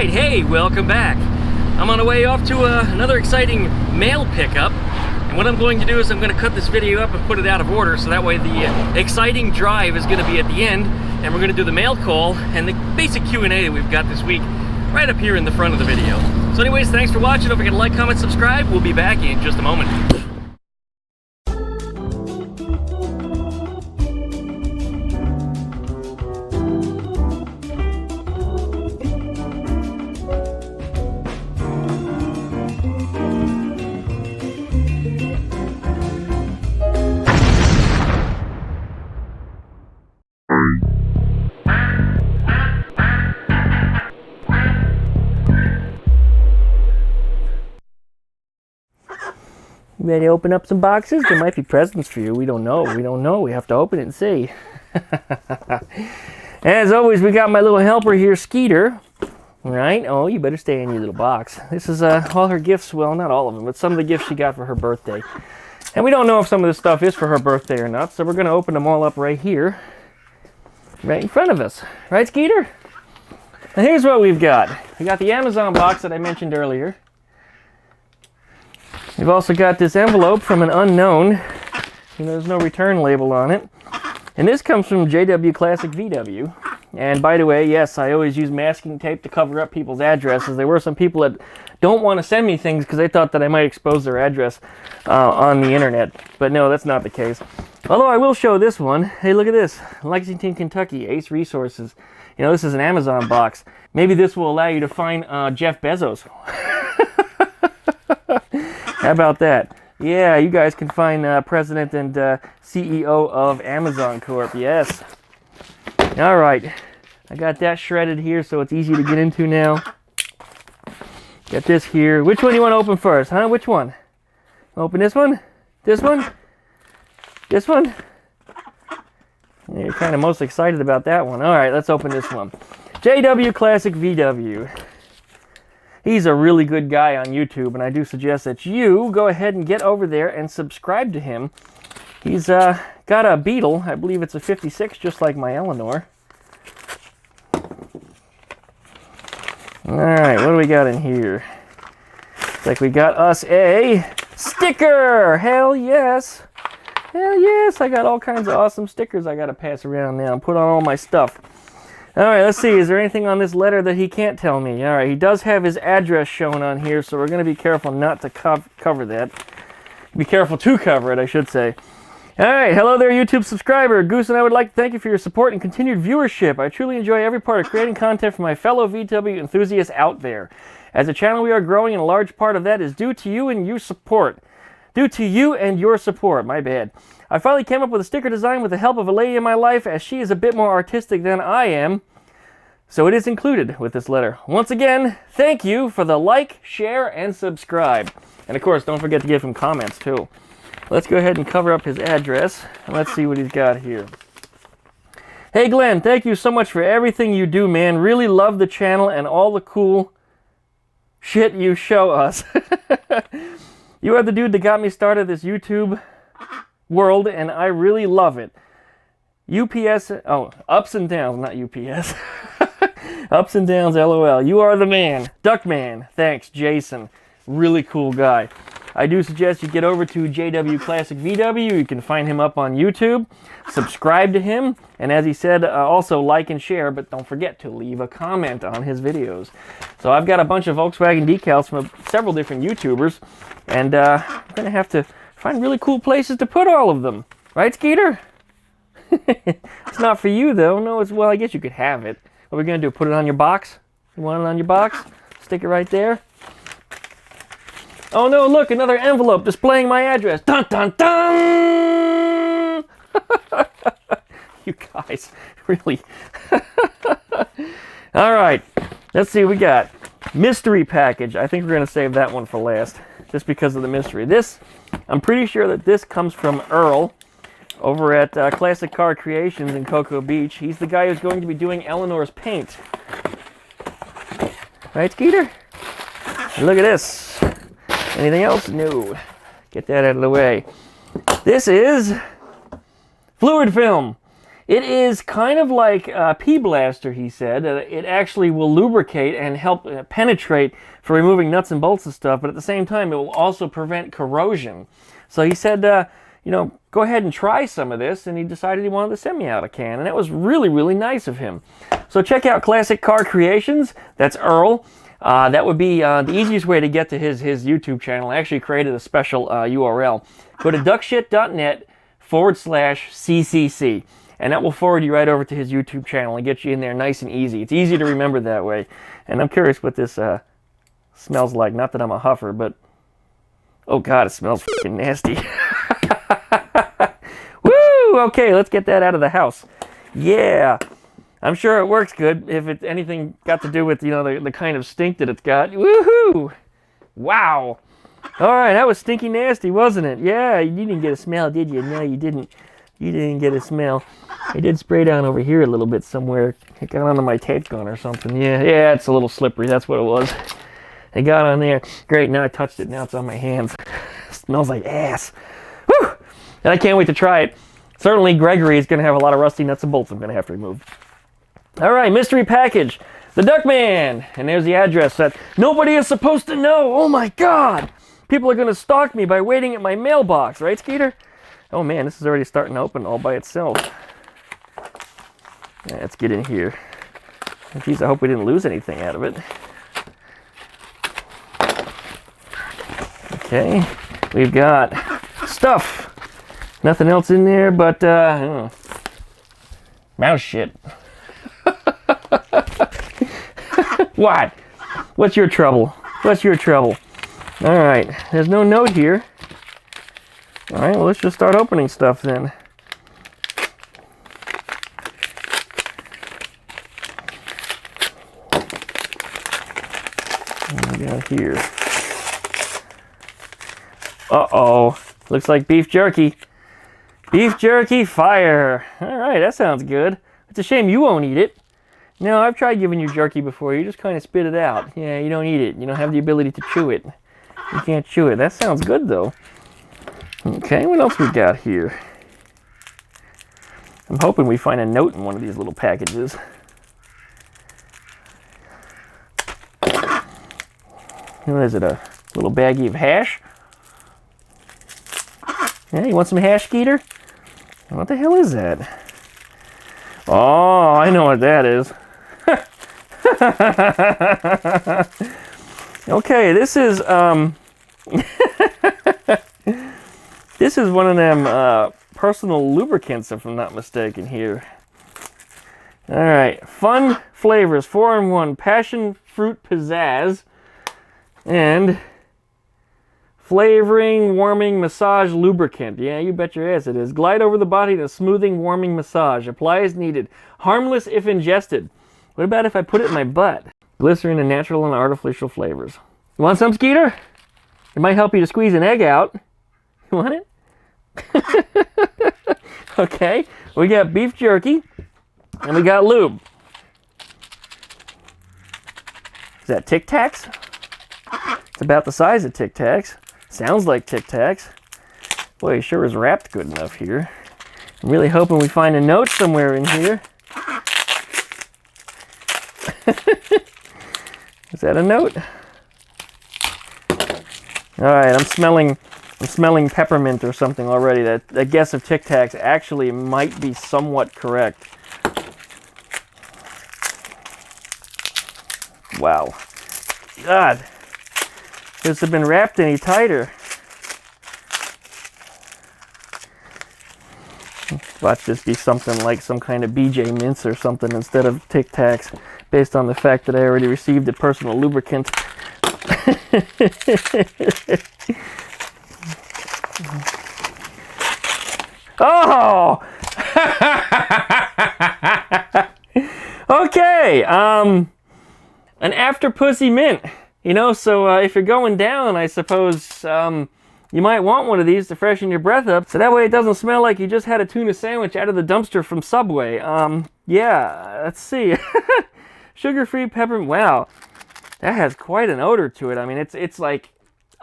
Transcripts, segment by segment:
Alright, hey, welcome back. I'm on the way off to another exciting mail pickup. And what I'm going to do is I'm going to cut this video up and put it out of order, so that way the exciting drive is going to be at the end, and we're going to do the mail call and the basic Q&A that we've got this week right up here in the front of the video. So anyways, thanks for watching. Don't forget to like, comment, subscribe. We'll be back in just a moment. Ready to open up some boxes? There might be presents for you. We don't know. We have to open it and see. As always, we got my little helper here, Skeeter. Right? Oh, you better stay in your little box. This is all her gifts. Well, not all of them, but some of the gifts she got for her birthday. And we don't know if some of this stuff is for her birthday or not, so we're going to open them all up right here. Right in front of us. Right, Skeeter? Now here's what we've got. We got the Amazon box that I mentioned earlier. We've also got this envelope from an unknown. There's no return label on it. And this comes from JW Classic VW. And by the way, yes, I always use masking tape to cover up people's addresses. There were some people that don't want to send me things because they thought that I might expose their address on the internet. But no, that's not the case. Although I will show this one. Hey, look at this. Lexington, Kentucky, Ace Resources. This is an Amazon box. Maybe this will allow you to find Jeff Bezos. How about that? Yeah, you guys can find President and CEO of Amazon Corp. Yes. All right. I got that shredded here, so it's easy to get into now. Got this here. Which one do you want to open first, huh? Which one? Open this one? This one? This one? Yeah, you're kind of most excited about that one. All right, let's open this one. JW Classic VW. He's a really good guy on YouTube, and I do suggest that you go ahead and get over there and subscribe to him. He's got a Beetle. I believe it's a 56, just like my Eleanore. Alright, what do we got in here? Looks like we got us a sticker! Hell yes! Hell yes! I got all kinds of awesome stickers I got to pass around now and put on all my stuff. Alright, let's see. Is there anything on this letter that he can't tell me? Alright, he does have his address shown on here, so we're going to be careful not to cover that. Be careful to cover it, I should say. Alright, hello there, YouTube subscriber. Goose and I would like to thank you for your support and continued viewership. I truly enjoy every part of creating content for my fellow VW enthusiasts out there. As a channel, we are growing, and a large part of that is due to you and your support. Due to you and your support, my bad. I finally came up with a sticker design with the help of a lady in my life, as she is a bit more artistic than I am. So it is included with this letter. Once again, thank you for the like, share, and subscribe. And of course, don't forget to give him comments too. Let's go ahead and cover up his address, and let's see what he's got here. Hey Glenn, thank you so much for everything you do, man. Really love the channel and all the cool shit you show us. You are the dude that got me started this YouTube world, and I really love it. UPS, oh, ups and downs, not UPS. Ups and downs, LOL. You are the man. Duckman, thanks, Jason. Really cool guy. I do suggest you get over to JW Classic VW. You can find him up on YouTube. Subscribe to him. And as he said, also like and share, but don't forget to leave a comment on his videos. So I've got a bunch of Volkswagen decals from several different YouTubers. And I'm going to have to find really cool places to put all of them. Right, Skeeter? It's not for you, though. No, it's, well, I guess you could have it. What are we going to do? Put it on your box? You want it on your box? Stick it right there? Oh no, look, another envelope displaying my address. Dun dun dun! You guys, really. Alright, let's see what we got. Mystery package. I think we're going to save that one for last, just because of the mystery. This, I'm pretty sure that this comes from Earl over at Classic Car Creations in Cocoa Beach. He's the guy who's going to be doing Eleanor's paint. Right, Skeeter? Look at this. Anything else? No. Get that out of the way. This is fluid film. It is kind of like a pea blaster, he said. It actually will lubricate and help penetrate for removing nuts and bolts and stuff, but at the same time, it will also prevent corrosion. So he said, you know, go ahead and try some of this, and he decided he wanted to send me out a can, and that was really, really nice of him. So check out Classic Car Creations. That's Earl. That would be the easiest way to get to his YouTube channel. I actually created a special URL. Go to duckshit.net/CCC. And that will forward you right over to his YouTube channel and get you in there nice and easy. It's easy to remember that way. And I'm curious what this smells like. Not that I'm a huffer, but... oh, God, it smells fucking nasty. Woo! Okay, let's get that out of the house. Yeah. I'm sure it works good if it's anything got to do with, you know, the kind of stink that it's got. Woohoo! Wow. All right, that was stinky nasty, wasn't it? Yeah, you didn't get a smell, did you? No, you didn't. You didn't get a smell. I did spray down over here a little bit somewhere. It got onto my tape gun or something. Yeah, it's a little slippery. That's what it was. It got on there. Great, now I touched it. Now it's on my hands. Smells like ass. Whew! And I can't wait to try it. Certainly Gregory is going to have a lot of rusty nuts and bolts I'm going to have to remove. All right, mystery package. The Duckman. And there's the address that nobody is supposed to know. Oh my God. People are going to stalk me by waiting at my mailbox. Right, Skeeter? Oh man, this is already starting to open all by itself. Yeah, let's get in here. Geez, I hope we didn't lose anything out of it. Okay, we've got stuff. Nothing else in there but mouse shit. What? What's your trouble? What's your trouble? All right, there's no note here. All right, well, let's just start opening stuff then. What do we got here? Uh-oh. Looks like beef jerky. Beef jerky fire. All right, that sounds good. It's a shame you won't eat it. No, I've tried giving you jerky before. You just kind of spit it out. Yeah, you don't eat it. You don't have the ability to chew it. You can't chew it. That sounds good, though. Okay, what else we got here? I'm hoping we find a note in one of these little packages. What is it, a little baggie of hash? Yeah, you want some hash, Skeeter? What the hell is that? Oh, I know what that is. Okay, this is, this is one of them personal lubricants, if I'm not mistaken here. All right, fun flavors, 4-in-1, passion fruit pizzazz, and flavoring, warming, massage lubricant. Yeah, you bet your ass it is. Glide over the body in a smoothing, warming massage. Apply as needed. Harmless if ingested. What about if I put it in my butt? Glycerin and natural and artificial flavors. You want some, Skeeter? It might help you to squeeze an egg out. You want it? Okay, we got beef jerky, and we got lube. Is that Tic Tacs? It's about the size of Tic Tacs. Sounds like Tic Tacs. Boy, it sure is wrapped good enough here. I'm really hoping we find a note somewhere in here. Is that a note? All right, I'm smelling peppermint or something already. That guess of Tic Tacs actually might be somewhat correct. Wow. God. If this had been wrapped any tighter. Watch this be something like some kind of BJ mints or something instead of Tic Tacs, based on the fact that I already received a personal lubricant. Oh! Okay, an after pussy mint. You know, so if you're going down, I suppose you might want one of these to freshen your breath up, so that way it doesn't smell like you just had a tuna sandwich out of the dumpster from Subway. Yeah, let's see. Sugar-free peppermint. Wow, that has quite an odor to it. I mean, it's like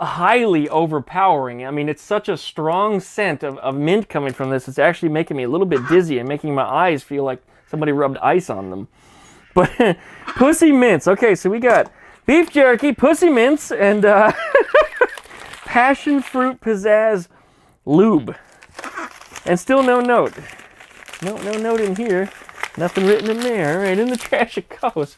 highly overpowering. I mean, it's such a strong scent of mint coming from this. It's actually making me a little bit dizzy and making my eyes feel like somebody rubbed ice on them. But pussy mints. Okay, so we got beef jerky, pussy mints, and passion fruit pizzazz lube. And still no note. No note in here. Nothing written in there. All right, in the trash it goes.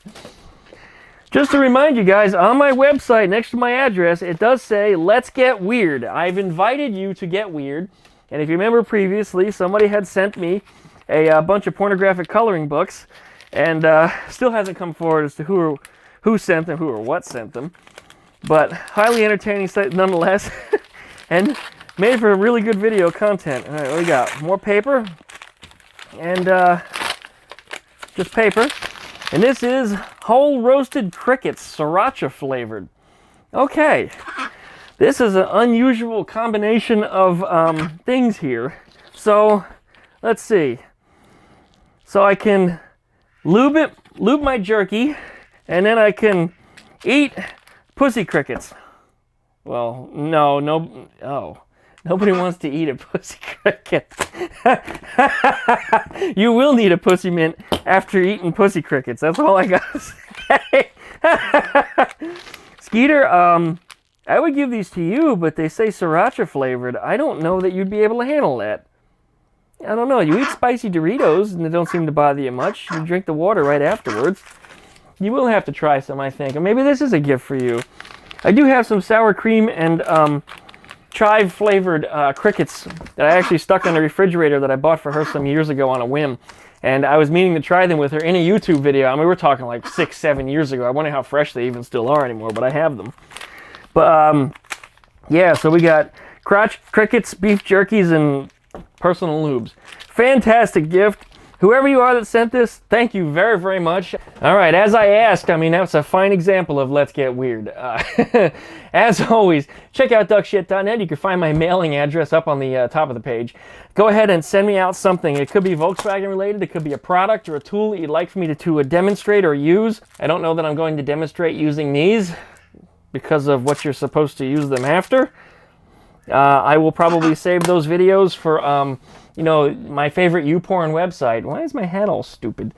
Just to remind you guys, on my website, next to my address, it does say, let's get weird. I've invited you to get weird. And if you remember previously, somebody had sent me a bunch of pornographic coloring books, and still hasn't come forward as to who sent them, who or what sent them. But highly entertaining site nonetheless, and made for really good video content. All right, what we got? More paper, and just paper. And this is whole roasted crickets, sriracha flavored. Okay, this is an unusual combination of things here. So, let's see. So I can lube my jerky, and then I can eat pussy crickets. Well, nobody wants to eat a pussy cricket. You will need a pussy mint after eating pussy crickets. That's all I got to say. Skeeter, I would give these to you, but they say sriracha flavored. I don't know that you'd be able to handle that. I don't know. You eat spicy Doritos, and they don't seem to bother you much. You drink the water right afterwards. You will have to try some, I think. Or maybe this is a gift for you. I do have some sour cream and chive flavored crickets that I actually stuck in the refrigerator that I bought for her some years ago on a whim. And I was meaning to try them with her in a YouTube video. I mean, we're talking like 6-7 years ago. I wonder how fresh they even still are anymore, but I have them. But yeah, so we got crotch crickets, beef jerkies, and personal lubes. Fantastic gift. Whoever you are that sent this, thank you very, very much. All right, as I asked, I mean, that's a fine example of Let's Get Weird. As always, check out duckshit.net. You can find my mailing address up on the top of the page. Go ahead and send me out something. It could be Volkswagen related. It could be a product or a tool that you'd like for me to demonstrate or use. I don't know that I'm going to demonstrate using these because of what you're supposed to use them after. I will probably save those videos for, you know, my favorite YouPorn website. Why is my hat all stupid?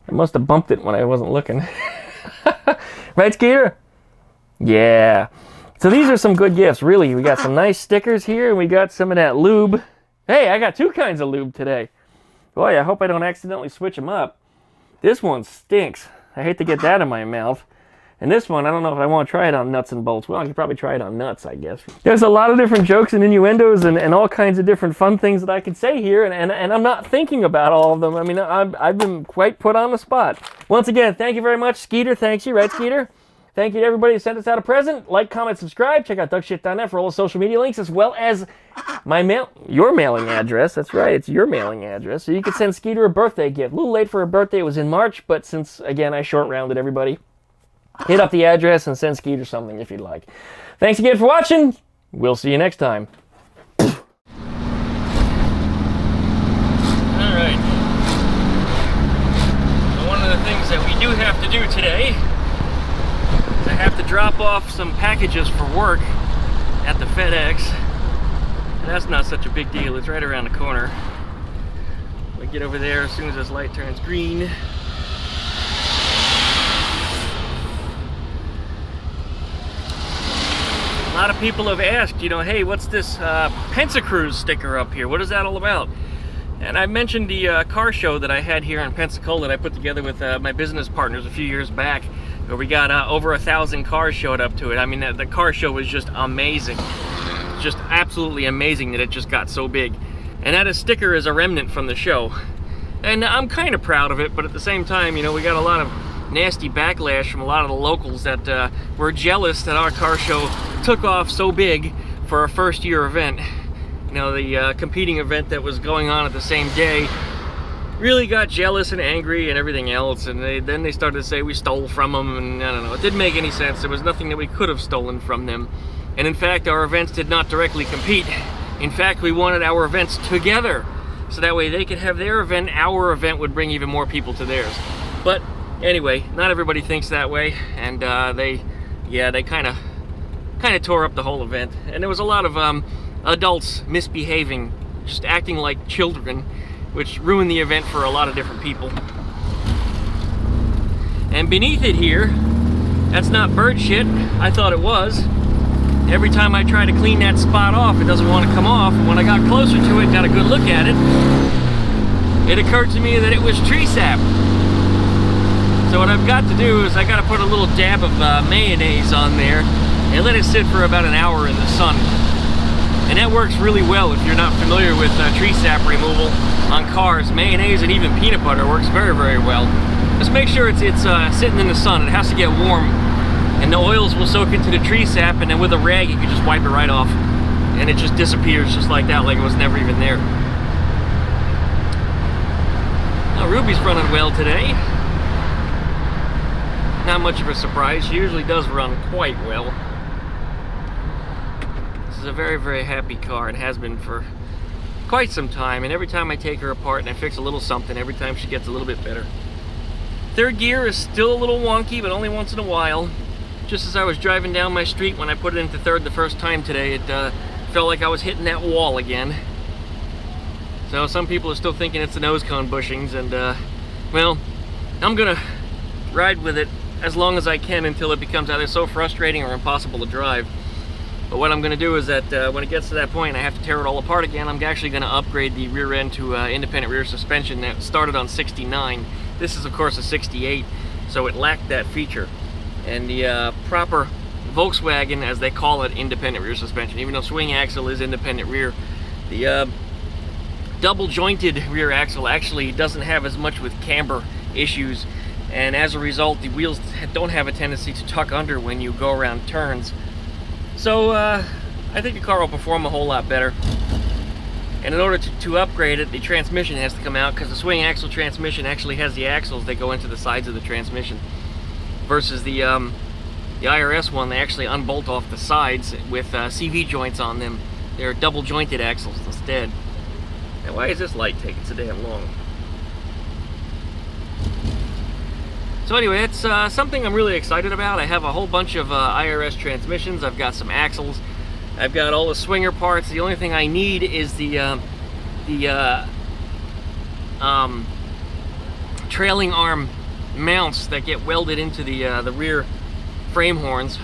I must have bumped it when I wasn't looking. Right, Skeeter? Yeah. So these are some good gifts, really. We got some nice stickers here, and we got some of that lube. Hey, I got 2 kinds of lube today. Boy, I hope I don't accidentally switch them up. This one stinks. I hate to get that in my mouth. And this one, I don't know if I want to try it on nuts and bolts. Well, I could probably try it on nuts, I guess. There's a lot of different jokes and innuendos and all kinds of different fun things that I can say here, and I'm not thinking about all of them. I mean, I've been quite put on the spot. Once again, thank you very much. Skeeter, thanks you. Right, Skeeter? Thank you to everybody who sent us out a present. Like, comment, subscribe. Check out duckshit.net for all the social media links, as well as your mailing address. That's right, it's your mailing address. So you can send Skeeter a birthday gift. A little late for her birthday. It was in March, but since, again, I short-rounded everybody, hit up the address and send Skeeter something if you'd like. Thanks again for watching. We'll see you next time. Alright. So one of the things that we do have to do today is I have to drop off some packages for work at the FedEx. And that's not such a big deal. It's right around the corner. We get over there as soon as this light turns green. A lot of people have asked, you know, hey, what's this Pensacruise sticker up here? What is that all about? And I mentioned the car show that I had here in Pensacola that I put together with my business partners a few years back, where we got over 1,000 cars showed up to it. I mean, the car show was just amazing. Just absolutely amazing that it just got so big. And that sticker is a remnant from the show. And I'm kind of proud of it, but at the same time, you know, we got a lot of nasty backlash from a lot of the locals that were jealous that our car show took off so big for a first-year event. You know, the competing event that was going on at the same day really got jealous and angry and everything else, and then they started to say we stole from them, and I don't know, it didn't make any sense. There was nothing that we could have stolen from them. And in fact, our events did not directly compete. In fact, we wanted our events together, so that way they could have their event, our event would bring even more people to theirs. But anyway, not everybody thinks that way, and they kind of kind of tore up the whole event. And there was a lot of adults misbehaving, just acting like children, which ruined the event for a lot of different people. And beneath it here, that's not bird shit. I thought it was. Every time I try to clean that spot off, it doesn't want to come off. When I got closer to it, got a good look at it, it occurred to me that it was tree sap. So what I've got to do is I got to put a little dab of mayonnaise on there and let it sit for about an hour in the sun. And that works really well if you're not familiar with tree sap removal on cars. Mayonnaise and even peanut butter works very, very well. Just make sure it's sitting in the sun. It has to get warm, and the oils will soak into the tree sap, and then with a rag you can just wipe it right off, and it just disappears just like that, like it was never even there. Now Ruby's running well today. Not much of a surprise. She usually does run quite well. This is a very, very happy car and has been for quite some time, and every time I take her apart and I fix a little something, every time she gets a little bit better. Third gear is still a little wonky, but only once in a while. Just as I was driving down my street when I put it into third the first time today, it felt like I was hitting that wall again. So some people are still thinking it's the nose cone bushings, and well, I'm gonna ride with it as long as I can until it becomes either so frustrating or impossible to drive. But what I'm gonna do is that when it gets to that point and I have to tear it all apart again, I'm actually gonna upgrade the rear end to independent rear suspension that started on 69. This is of course a 68, so it lacked that feature. And the proper Volkswagen, as they call it, independent rear suspension, even though swing axle is independent rear, the double jointed rear axle actually doesn't have as much with camber issues, and as a result the wheels don't have a tendency to tuck under when you go around turns. So I think the car will perform a whole lot better. And in order to upgrade it, the transmission has to come out, because the swing axle transmission actually has the axles that go into the sides of the transmission. Versus the IRS one, they actually unbolt off the sides with CV joints on them. They're double jointed axles instead. Now why is this light taking so damn long? So anyway, it's something I'm really excited about. I have a whole bunch of IRS transmissions. I've got some axles. I've got all the swinger parts. The only thing I need is the trailing arm mounts that get welded into the rear frame horns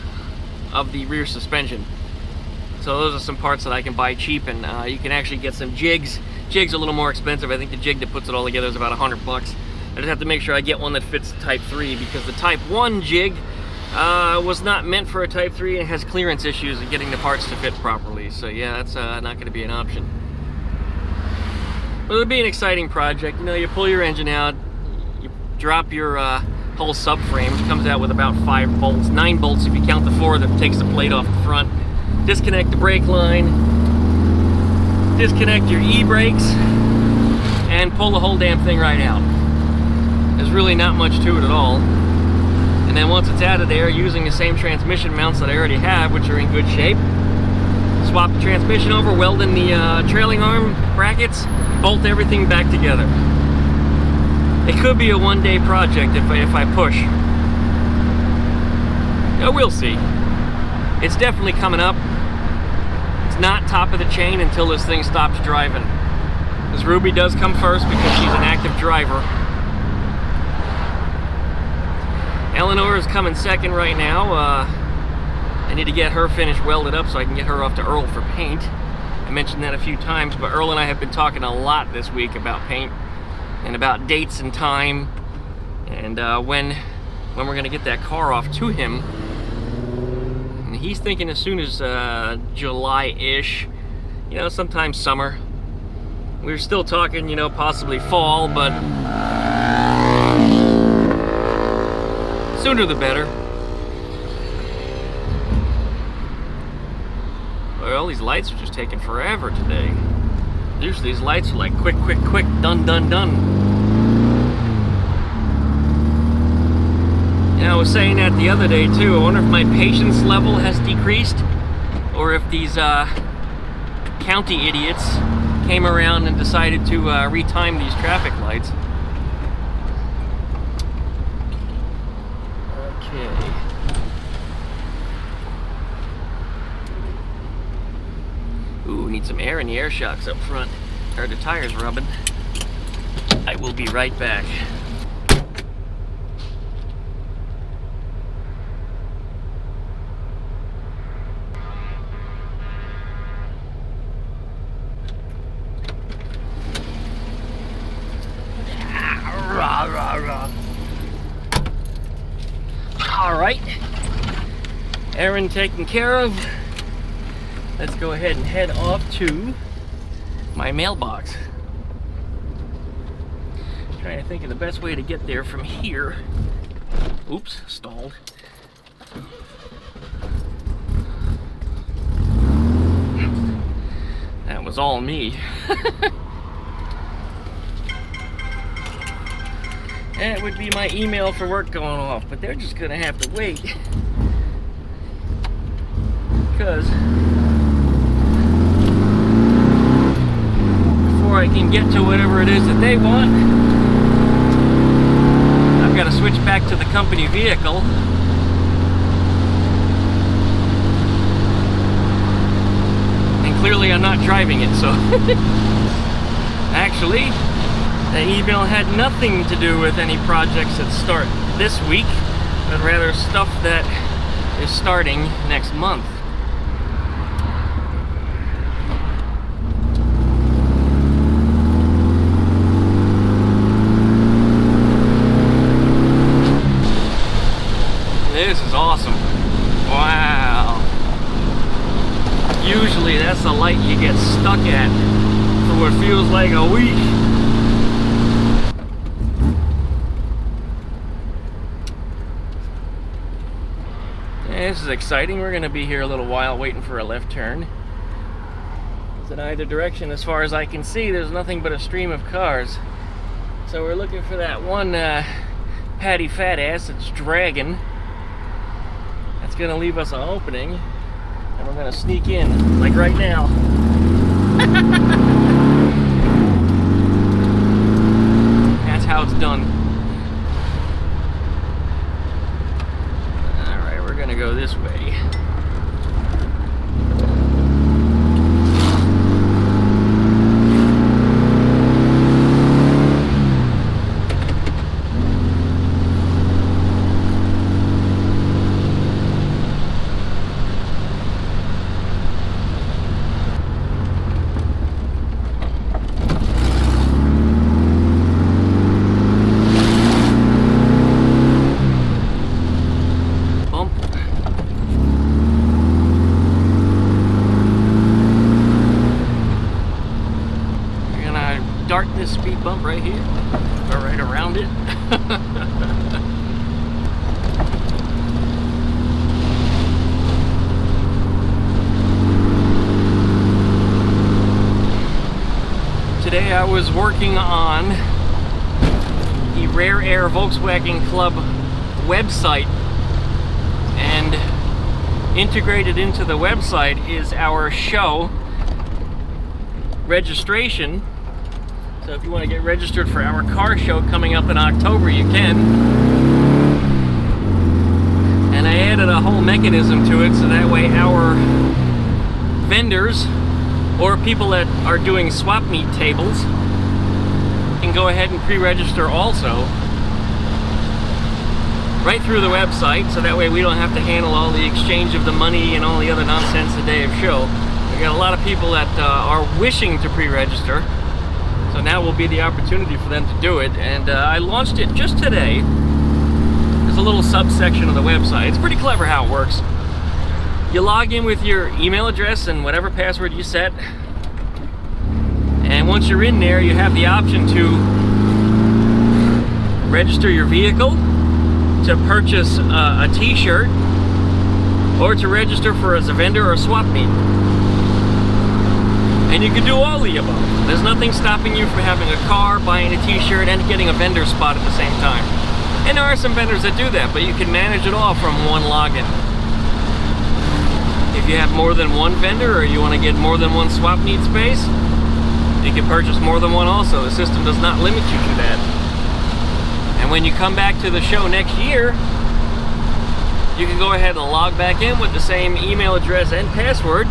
of the rear suspension. So those are some parts that I can buy cheap, and you can actually get some jigs. Jigs are a little more expensive. I think the jig that puts it all together is about $100. I just have to make sure I get one that fits Type 3, because the Type 1 jig was not meant for a Type 3 and has clearance issues in getting the parts to fit properly. So yeah, that's not going to be an option. But it'll be an exciting project. You know, you pull your engine out, you drop your whole subframe, which comes out with about 9 bolts if you count the 4 that takes the plate off the front. Disconnect the brake line, disconnect your e-brakes, and pull the whole damn thing right out. There's really not much to it at all. And then once it's out of there, using the same transmission mounts that I already have, which are in good shape, swap the transmission over, weld in the trailing arm brackets, bolt everything back together. It could be a one-day project if I push. Yeah, we'll see. It's definitely coming up. It's not top of the chain until this thing stops driving. Because Ruby does come first because she's an active driver. Eleanore is coming second right now. I need to get her finished welded up so I can get her off to Earl for paint. I mentioned that a few times, but Earl and I have been talking a lot this week about paint and about dates and time, and when we're going to get that car off to him. And he's thinking as soon as July-ish, you know, sometime summer. We're still talking, you know, possibly fall, but sooner the better. Well, these lights are just taking forever today. Usually these lights are like quick, quick, quick, done, done, done. You know, I was saying that the other day too. I wonder if my patience level has decreased, or if these county idiots came around and decided to retime these traffic lights. Okay. we need some air in the air shocks up front. Or the tires rubbing. I will be right back. Alright, errand taken care of. Let's go ahead and head off to my mailbox. Trying to think of the best way to get there from here. Oops, stalled. That was all me. That would be my email for work going off, but they're just gonna have to wait. Because before I can get to whatever it is that they want, I've got to switch back to the company vehicle. And clearly I'm not driving it, so actually the email had nothing to do with any projects that start this week, but rather stuff that is starting next month. This is awesome. Wow. Usually that's the light you get stuck at for what feels like a week. This is exciting. We're going to be here a little while waiting for a left turn. It's in either direction. As far as I can see, there's nothing but a stream of cars. So we're looking for that one patty fat ass that's dragging. That's going to leave us an opening. And we're going to sneak in, like right now. That's how it's done. We're gonna go this way. Dart this speed bump right here, or right around it. Today I was working on the Rare Air Volkswagen Club website, and integrated into the website is our show registration. So if you want to get registered for our car show coming up in October, you can. And I added a whole mechanism to it so that way our vendors or people that are doing swap meet tables can go ahead and pre-register also right through the website, so that way we don't have to handle all the exchange of the money and all the other nonsense the day of show. We got a lot of people that are wishing to pre-register. So now will be the opportunity for them to do it, and I launched it just today. There's a little subsection of the website. It's pretty clever how it works. You log in with your email address and whatever password you set, and once you're in there, you have the option to register your vehicle, to purchase a t-shirt, or to register for as a vendor or a swap meet. And you can do all the above. There's nothing stopping you from having a car, buying a t-shirt, and getting a vendor spot at the same time. And there are some vendors that do that, but you can manage it all from one login. If you have more than one vendor, or you want to get more than one swap meet space, you can purchase more than one also. The system does not limit you to that. And when you come back to the show next year, you can go ahead and log back in with the same email address and password,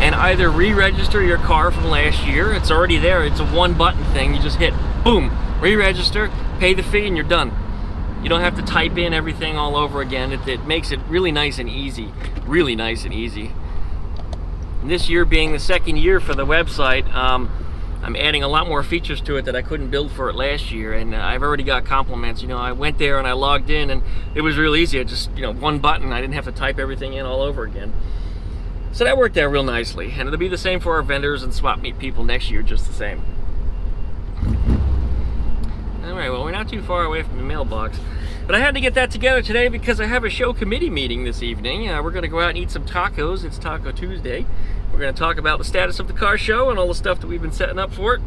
and either re-register your car from last year. It's already there. It's a one-button thing. You just hit, boom, re-register, pay the fee, and you're done. You don't have to type in everything all over again. It makes it really nice and easy. Really nice and easy. And this year being the second year for the website, I'm adding a lot more features to it that I couldn't build for it last year, and I've already got compliments. You know, I went there and I logged in, and it was real easy. I just, you know, one button. I didn't have to type everything in all over again. So that worked out real nicely, and it'll be the same for our vendors and swap meet people next year, just the same. All right, well, we're not too far away from the mailbox, but I had to get that together today because I have a show committee meeting this evening. We're going to go out and eat some tacos. It's Taco Tuesday. We're going to talk about the status of the car show and all the stuff that we've been setting up for it,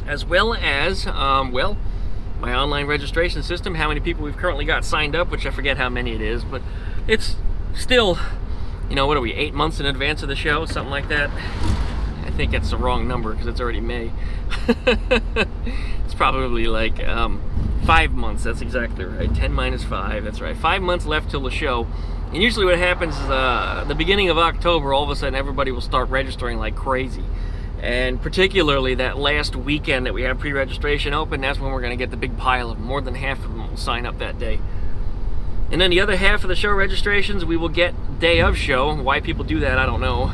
as well as, well, my online registration system, how many people we've currently got signed up, which I forget how many it is, but it's still, you know, what are we, 8 months in advance of the show, something like that? I think that's the wrong number because it's already May. It's probably like 5 months, that's exactly right. 10 minus 5, that's right. 5 months left till the show. And usually what happens is the beginning of October, all of a sudden everybody will start registering like crazy. And particularly that last weekend that we have pre-registration open, that's when we're going to get the big pile of more than half of them will sign up that day. And then the other half of the show registrations, we will get day of show. Why people do that, I don't know.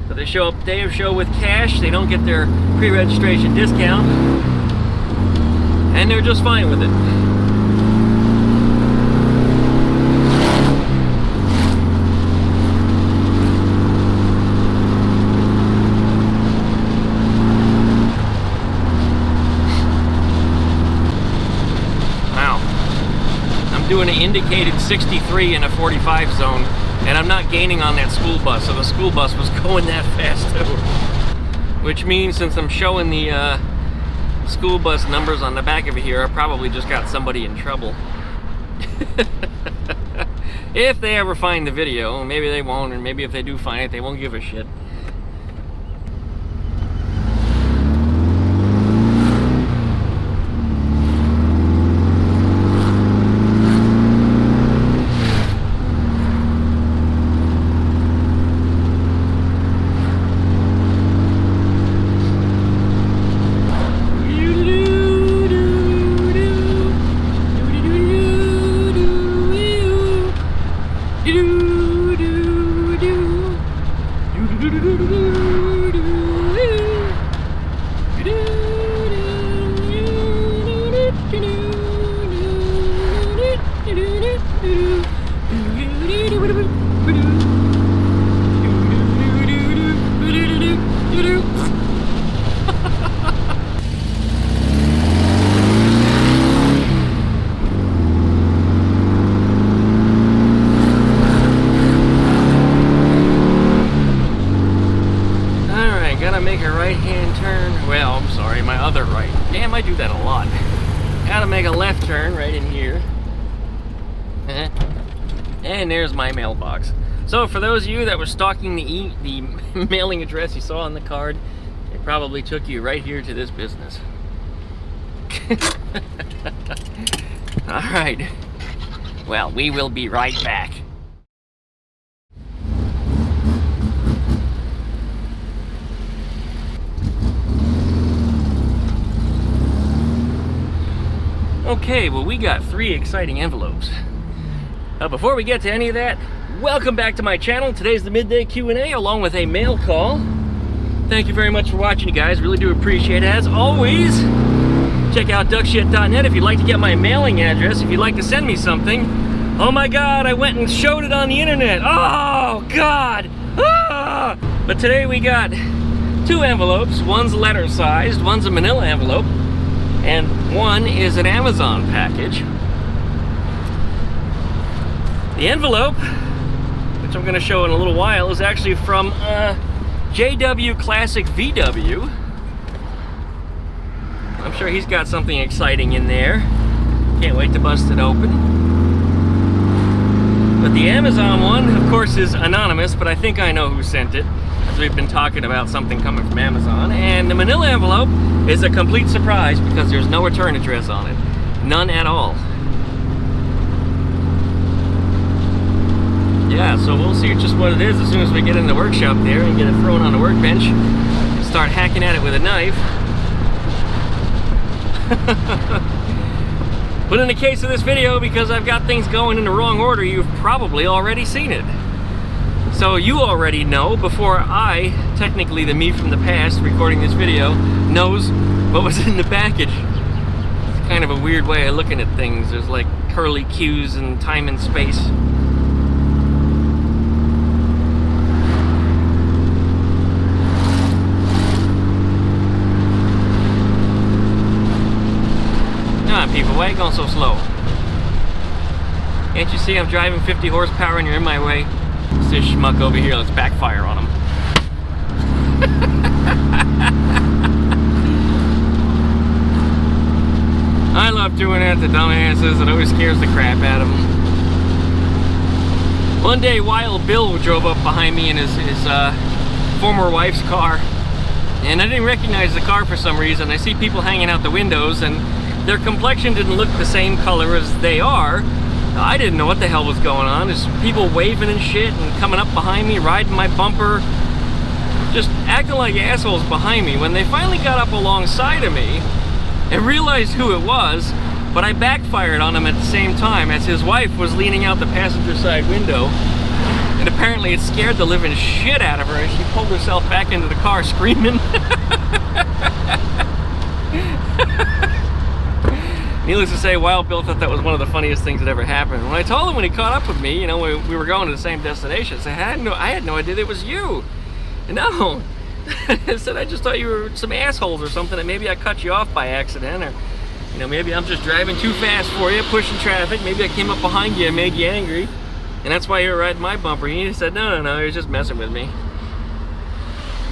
But they show up day of show with cash, they don't get their pre-registration discount, and they're just fine with it. Doing an indicated 63 in a 45 zone, and I'm not gaining on that school bus, so the school bus was going that fast too. Which means since I'm showing the school bus numbers on the back of it here, I probably just got somebody in trouble. If they ever find the video, maybe they won't, and maybe if they do find it, they won't give a shit. Make a right-hand turn. Well, I'm sorry, my other right. Damn, I do that a lot. Gotta make a left turn right in here. And there's my mailbox. So for those of you that were stalking the mailing address you saw on the card, it probably took you right here to this business. All right. Well, we will be right back. Okay, well, we got 3 exciting envelopes. Before we get to any of that, welcome back to my channel. Today's the midday Q&A along with a mail call. Thank you very much for watching, you guys. Really do appreciate it. As always, check out duckshit.net if you'd like to get my mailing address, if you'd like to send me something. Oh my God, I went and showed it on the internet. Oh God. Ah! But today we got 2 envelopes. One's letter sized, one's a manila envelope, and one is an Amazon package. The envelope, which I'm going to show in a little while, is actually from JW Classic VW. I'm sure he's got something exciting in there. Can't wait to bust it open. But the Amazon one, of course, is anonymous, but I think I know who sent it, as we've been talking about something coming from Amazon. And the manila envelope is a complete surprise because there's no return address on it. None at all. Yeah, so we'll see just what it is as soon as we get in the workshop there and get it thrown on the workbench and start hacking at it with a knife. But in the case of this video, because I've got things going in the wrong order, you've probably already seen it. So you already know, before I, technically the me from the past recording this video, knows what was in the package. It's kind of a weird way of looking at things. There's like curly cues and time and space. Come on, people, why are you going so slow? Can't you see I'm driving 50 horsepower and you're in my way? It's this schmuck over here, let's backfire on him. I love doing that to dumbasses. It always scares the crap out of them. One day, Wild Bill drove up behind me in his former wife's car, and I didn't recognize the car for some reason. I see people hanging out the windows, and their complexion didn't look the same color as they are. I didn't know what the hell was going on. There's people waving and shit and coming up behind me, riding my bumper, just acting like assholes behind me. When they finally got up alongside of me, I realized who it was, but I backfired on him at the same time as his wife was leaning out the passenger side window, and apparently it scared the living shit out of her as she pulled herself back into the car screaming. Needless to say, Wild Bill thought that was one of the funniest things that ever happened. When I told him when he caught up with me, you know, we were going to the same destination, I said, I had no idea it was you. No. I said, I just thought you were some assholes or something, and maybe I cut you off by accident, or, you know, maybe I'm just driving too fast for you, pushing traffic, maybe I came up behind you and made you angry, and that's why you were riding my bumper. And he said, no, he was just messing with me.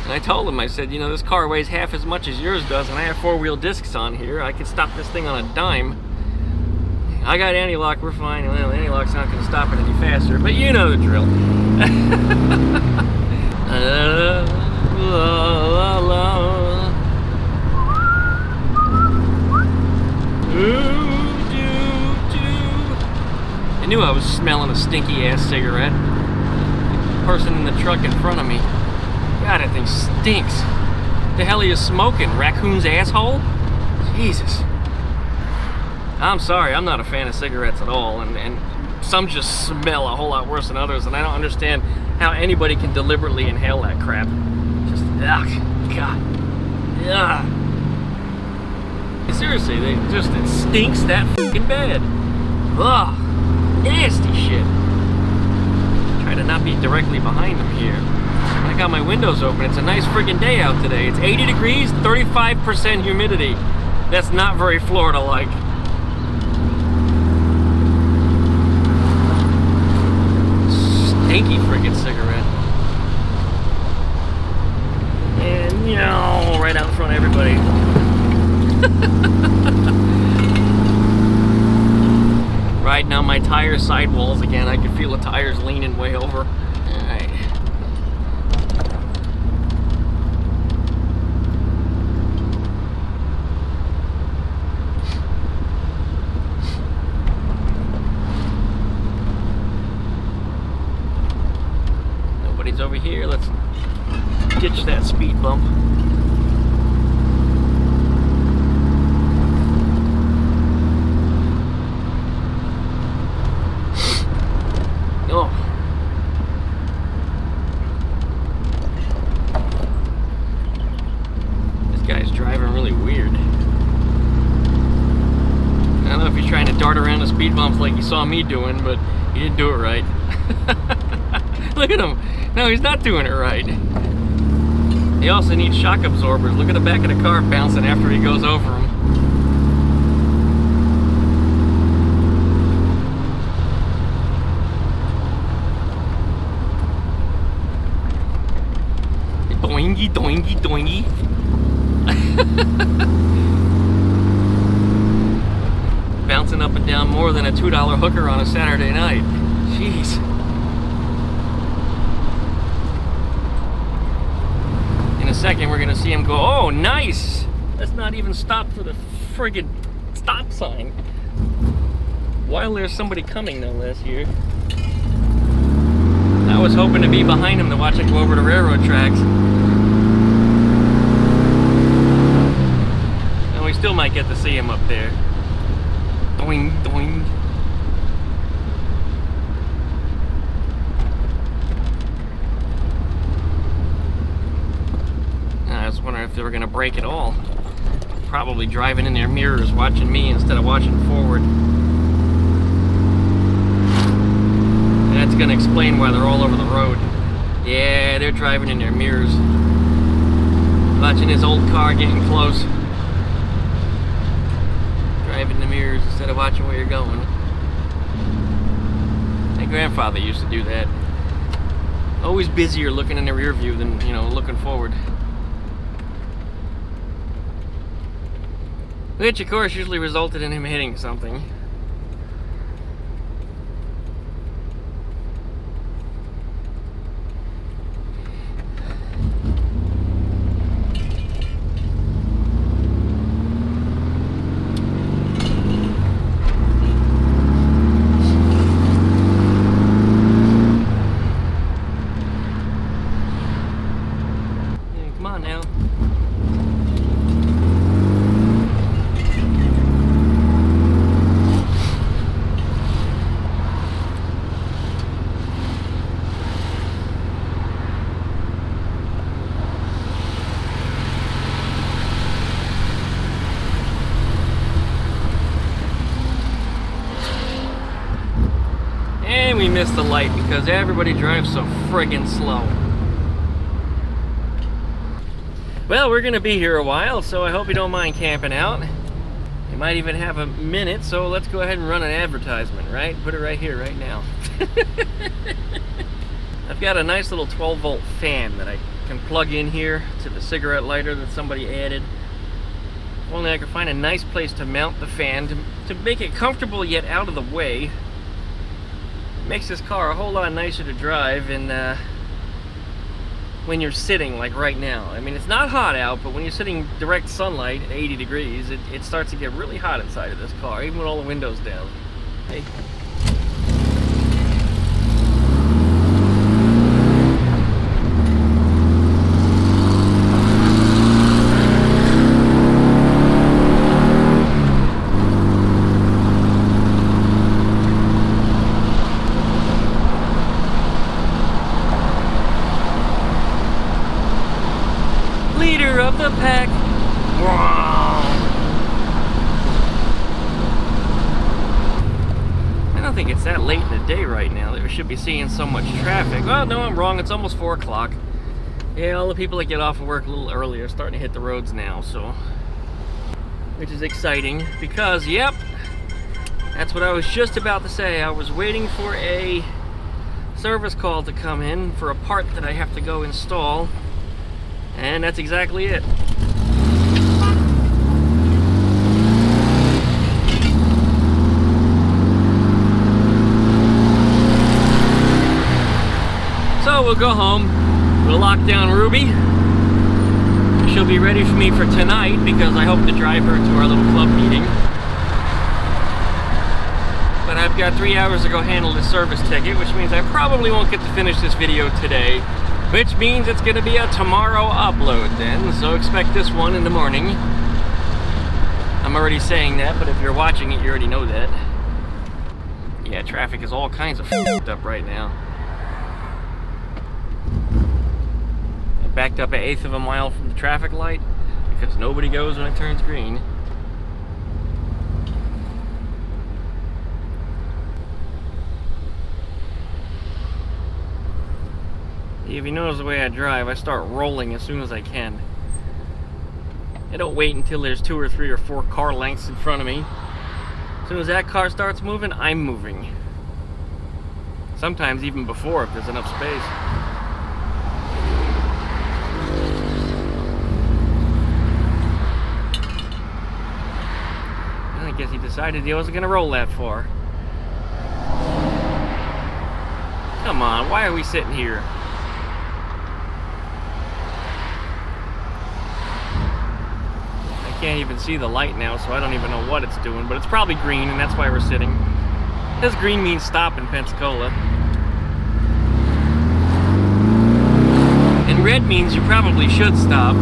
And I told him, I said, you know, this car weighs half as much as yours does, and I have four-wheel discs on here. I could stop this thing on a dime. I got anti-lock, we're fine. Well, anti-lock's not going to stop it any faster, but you know the drill. La, la. Ooh, I knew I was smelling a stinky-ass cigarette. The person in the truck in front of me. God, that thing stinks. The hell are you smoking? Raccoon's asshole? Jesus. I'm sorry, I'm not a fan of cigarettes at all, and some just smell a whole lot worse than others, and I don't understand how anybody can deliberately inhale that crap. Just, ugh, God. Ugh. Seriously, it stinks that fucking bad. Ugh, nasty shit. Try to not be directly behind them here. I got my windows open. It's a nice friggin' day out today. It's 80 degrees, 35% humidity. That's not very Florida-like. Stinky friggin' cigarette. And, you know, right out in front of everybody. Riding on my tire sidewalls again. I can feel the tires leaning way over. Alright. Nobody's over here. Let's ditch that speed bump. Oh. This guy's driving really weird. I don't know if he's trying to dart around the speed bumps like you saw me doing, but he didn't do it right. Look at him. No, he's not doing it right. He also needs shock absorbers. Look at the back of the car bouncing after he goes over him. Doingy, doingy, doingy. Bouncing up and down more than a $2 hooker on a Saturday night. Jeez. In a second, we're gonna see him go, oh, nice! Let's not even stop for the friggin' stop sign. While there's somebody coming, no less, here. I was hoping to be behind him to watch it go over the railroad tracks. And we still might get to see him up there. Doing, doing. I was wondering if they were going to brake at all. Probably driving in their mirrors, watching me instead of watching forward. And that's going to explain why they're all over the road. Yeah, they're driving in their mirrors. Watching his old car getting close. Driving in the mirrors instead of watching where you're going. My grandfather used to do that. Always busier looking in the rear view than, you know, looking forward. Which, of course, usually resulted in him hitting something. Yeah, come on now. And we missed the light because everybody drives so friggin' slow. Well, we're gonna be here a while, so I hope you don't mind camping out. You might even have a minute, so let's go ahead and run an advertisement, right? Put it right here, right now. I've got a nice little 12-volt fan that I can plug in here to the cigarette lighter that somebody added. If only I could find a nice place to mount the fan to make it comfortable yet out of the way. Makes this car a whole lot nicer to drive and when you're sitting like right now. I mean, it's not hot out, but when you're sitting direct sunlight at 80 degrees, it starts to get really hot inside of this car, even with all the windows down. Hey. Leader of the pack. I don't think it's that late in the day right now that we should be seeing so much traffic. Oh, no, I'm wrong. It's almost 4 o'clock. Yeah, all the people that get off of work a little earlier are starting to hit the roads now, so. Which is exciting because, yep, that's what I was just about to say. I was waiting for a service call to come in for a part that I have to go install. And that's exactly it. So we'll go home, we'll lock down Ruby. She'll be ready for me for tonight because I hope to drive her to our little club meeting. But I've got 3 hours to go handle this service ticket, which means I probably won't get to finish this video today. Which means it's going to be a tomorrow upload then, so expect this one in the morning. I'm already saying that, but if you're watching it, you already know that. Yeah, traffic is all kinds of f***ed up right now. I backed up an 1/8 of a mile from the traffic light because nobody goes when it turns green. If you notice the way I drive, I start rolling as soon as I can. I don't wait until there's 2 or 3 or 4 car lengths in front of me. As soon as that car starts moving, I'm moving. Sometimes even before if there's enough space. I guess he decided he wasn't going to roll that far. Come on, why are we sitting here? Can't even see the light now, so I don't even know what it's doing, but it's probably green, and that's why we're sitting. This green means stop in Pensacola. red means you probably should stop,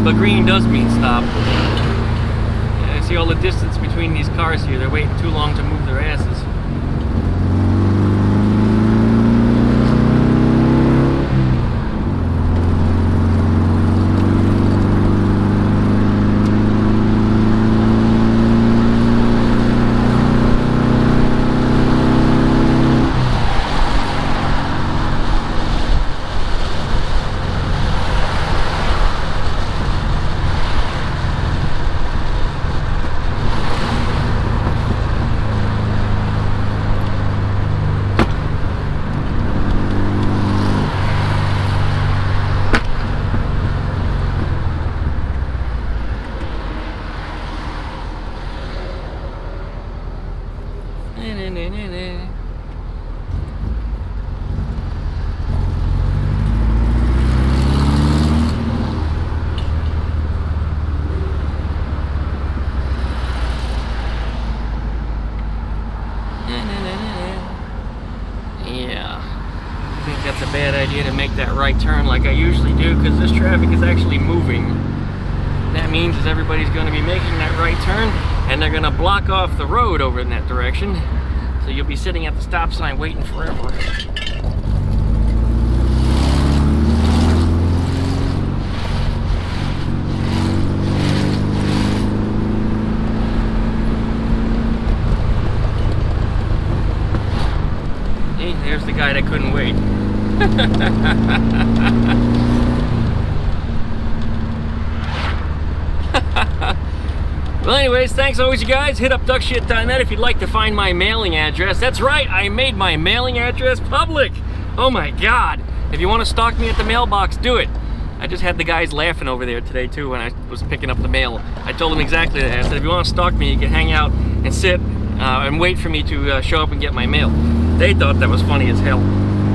but green does mean stop. And I see all the distance between these cars here. They're waiting too long to move their asses. That's a bad idea to make that right turn like I usually do, because this traffic is actually moving. That means is everybody's going to be making that right turn, and they're going to block off the road over in that direction. So you'll be sitting at the stop sign waiting forever. Hey, there's the guy that couldn't wait. Well, anyways, thanks always, you guys. Hit up duckshit.net if you'd like to find my mailing address. That's right, I made my mailing address public. Oh my God. If you want to stalk me at the mailbox, do it. I just had the guys laughing over there today too when I was picking up the mail. I told them exactly that. I said, if you want to stalk me, you can hang out and sit and wait for me to show up and get my mail. They thought that was funny as hell.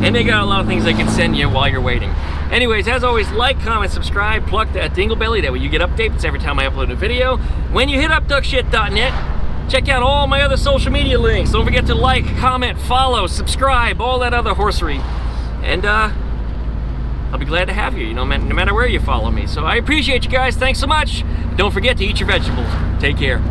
And they got a lot of things they can send you while you're waiting. Anyways, as always, like, comment, subscribe, pluck that dingle belly. That way you get updates every time I upload a video. When you hit up duckshit.net, check out all my other social media links. Don't forget to like, comment, follow, subscribe, all that other horsery. And I'll be glad to have you, no matter where you follow me. So I appreciate you guys. Thanks so much. Don't forget to eat your vegetables. Take care.